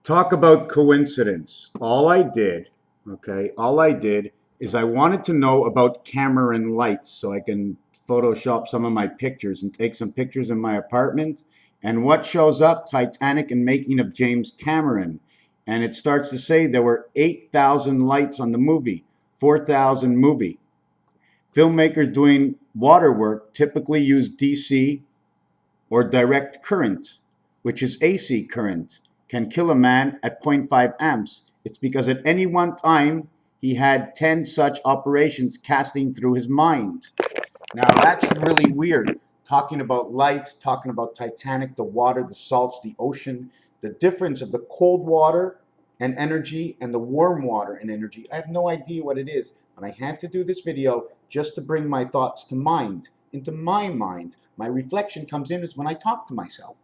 Talk about coincidence. All I did is I wanted to know about camera and lights so I can Photoshop some of my pictures and take some pictures in my apartment. And what shows up? Titanic and Making of James Cameron. And it starts to say there were 8,000 lights on the movie, 4,000 movie. Filmmakers doing water work typically use DC or direct current, which is AC current, can kill a man at zero point 0.5 amps. It's because at any one time he had 10 such operations casting through his mind. Now that's really weird. Talking about lights, talking about Titanic, the water, the salts, the ocean, the difference of the cold water and energy and the warm water and energy. I have no idea what it is, but I had to do this video just to bring my thoughts to mind, into my mind. My reflection comes in is when I talk to myself.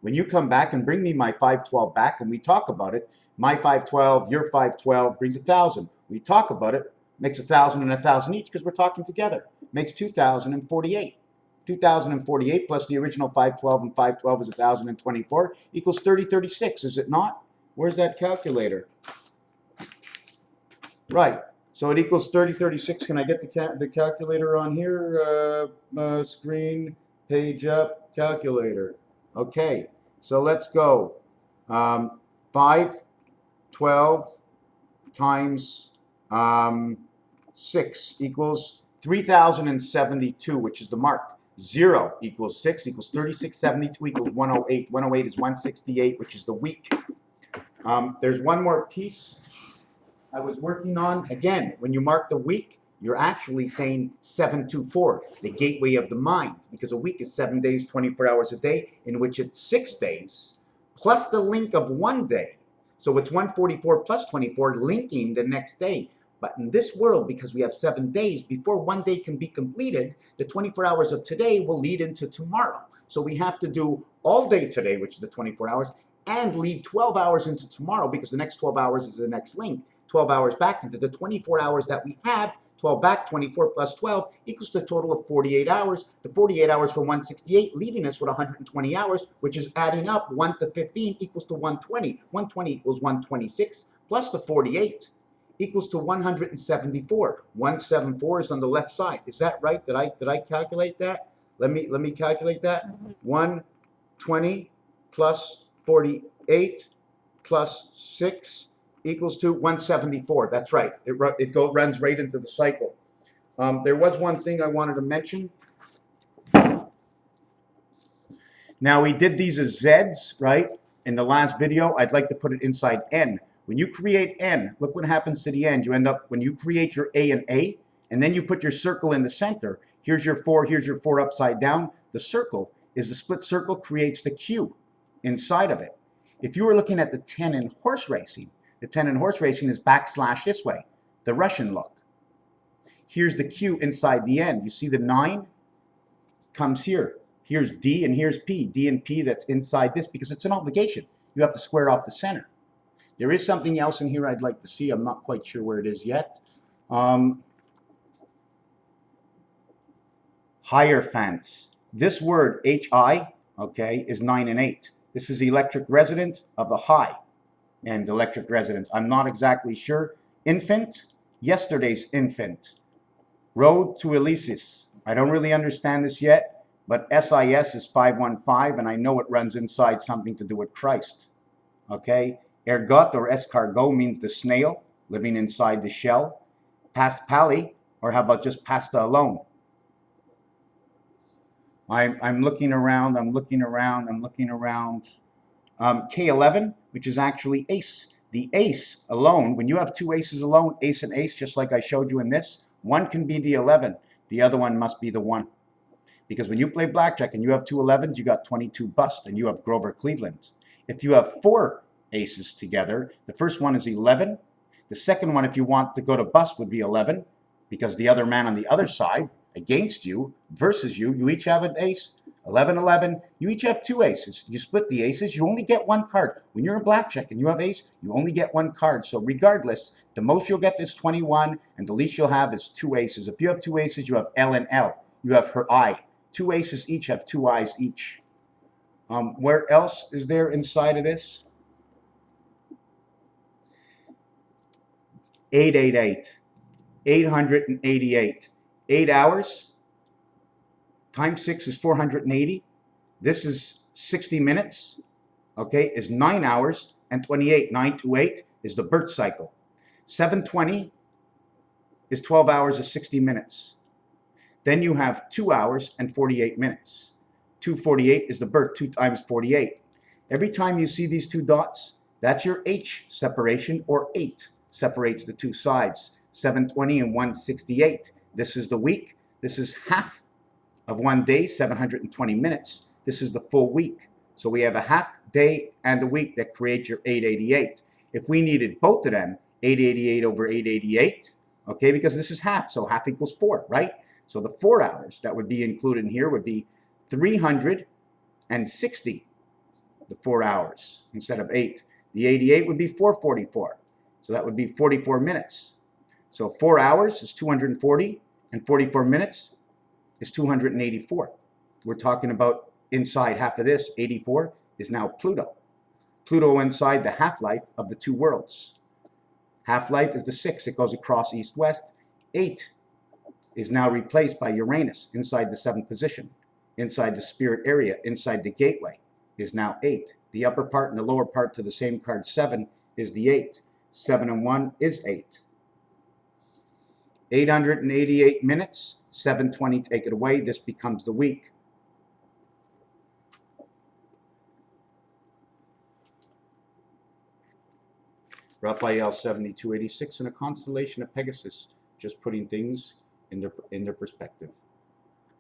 When you come back and bring me my 512 back and we talk about it, my 512, your 512 brings 1,000. We talk about it, makes 1,000 and 1,000 each because we're talking together. Makes 2,048. 2,048 plus the original 512 and 512 is 1,024 equals 3036, is it not? Where's that calculator? Right. So it equals 3036. Can I get the calculator on here? Screen, page up, calculator. Okay, so let's go. 512 times 6 equals 3,072, which is the mark. 0 equals 6 equals 3672 equals 108. 108 is 168, which is the week. There's one more piece I was working on. Again, when you mark the week, you're actually saying 724, the gateway of the mind, because a week is 7 days, 24 hours a day, in which it's 6 days, plus the link of 1 day. So it's 144 plus 24, linking the next day. But in this world, because we have 7 days, before 1 day can be completed, the 24 hours of today will lead into tomorrow. So we have to do all day today, which is the 24 hours, and lead 12 hours into tomorrow, because the next 12 hours is the next link. 12 hours back into the 24 hours that we have. 12 back, 24 plus 12 equals a total of 48 hours. The 48 hours for 168, leaving us with 120 hours, which is adding up 1 to 15 equals to 120. 120 equals 126 plus the 48 equals to 174. 174 is on the left side. Is that right? Did I calculate that? Let me calculate that. 120 plus 48 plus 6 equals to 174. That's right. It runs right into the cycle. There was one thing I wanted to mention. Now we did these as Z's, right? In the last video, I'd like to put it inside N. When you create N, look what happens to the end. You end up, when you create your A and then you put your circle in the center, here's your 4 upside down. The circle is the split circle, creates the Q inside of it. If you were looking at the 10 in horse racing, the 10 in horse racing is backslash this way, the Russian look. Here's the Q inside the N. You see the 9 comes here. Here's D and here's P. D and P, that's inside this because it's an obligation. You have to square off the center. There is something else in here I'd like to see. I'm not quite sure where it is yet. Hierophants. This word, H-I, okay, is 9 and 8. This is the electric resonance of the high and electric resonance. I'm not exactly sure. Infant, yesterday's infant. Road to Elysis. I don't really understand this yet, but SIS is 515, and I know it runs inside something to do with Christ. Okay? Ergot or escargot means the snail living inside the shell. Paspali, or how about just pasta alone? I'm looking around, I'm looking around. K11, which is actually ace. The ace alone, when you have 2 aces alone, ace and ace, just like I showed you in this, one can be the 11. The other one must be the 1. Because when you play blackjack and you have 2 11s, you got 22 bust and you have Grover Cleveland. If you have 4 aces together, the first one is 11. The second one, if you want to go to bust, would be 11, because the other man on the other side against you versus you each have an ace. 11, 11, you each have 2 aces. You split the aces, you only get 1 card. When you're a blackjack and you have ace, you only get 1 card. So regardless, the most you'll get is 21, and the least you'll have is 2 aces. If you have 2 aces, you have L and L. You have her I. 2 aces each have 2 eyes each. Where else is there inside of this? 888. 888. 8 hours times 6 is 480. This is 60 minutes, okay, is 9 hours and 28. 928 is the birth cycle. 720 is 12 hours and 60 minutes. Then you have 2 hours and 48 minutes. 248 is the birth, 2 times 48. Every time you see these two dots, that's your H separation, or 8 separates the two sides. 720 and 168. This is the week. This is half of 1 day, 720 minutes. This is the full week. So we have a half day and a week that create your 888. If we needed both of them, 888 over 888, okay, because this is half, so half equals 4, right? So the 4 hours that would be included in here would be 360, the 4 hours instead of 8. The 88 would be 444, so that would be 44 minutes. So 4 hours is 240, and 44 minutes is 284. We're talking about inside half of this, 84, is now Pluto. Pluto inside the half-life of the two worlds. Half-life is the 6, it goes across east-west. 8 is now replaced by Uranus inside the 7th position. Inside the spirit area, inside the gateway, is now 8. The upper part and the lower part to the same card, 7, is the 8. 7 and 1 is 8. 888 minutes, 720, take it away. This becomes the week. Raphael 7286 in a constellation of Pegasus, just putting things in their perspective.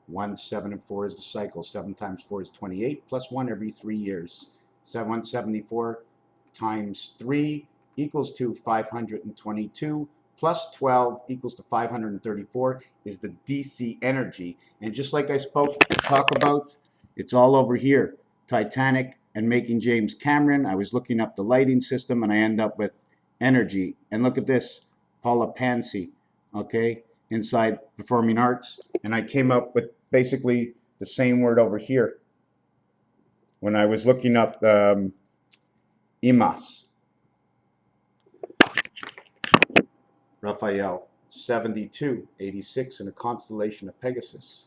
1, 7, and 4 is the cycle. 7 times 4 is 28, plus 1 every 3 years. 174 times 3 equals to 522, plus 12 equals to 534 is the DC energy. And just like I talk about, it's all over here. Titanic and Making James Cameron. I was looking up the lighting system and I end up with energy. And look at this, Paula Pansy, okay, inside Performing Arts. And I came up with basically the same word over here when I was looking up IMAS. Raphael 7286 in a constellation of Pegasus.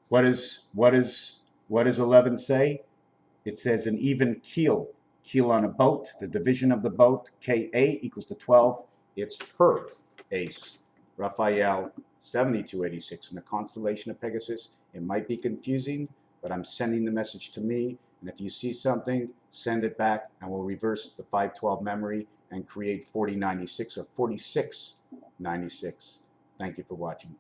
What does 11 say? It says an even keel. Keel on a boat, the division of the boat, Ka equals to 12. It's her ace. Raphael 7286 in the constellation of Pegasus. It might be confusing, but I'm sending the message to me. And if you see something, send it back and we'll reverse the 512 memory and create 4096 or 4696. Thank you for watching.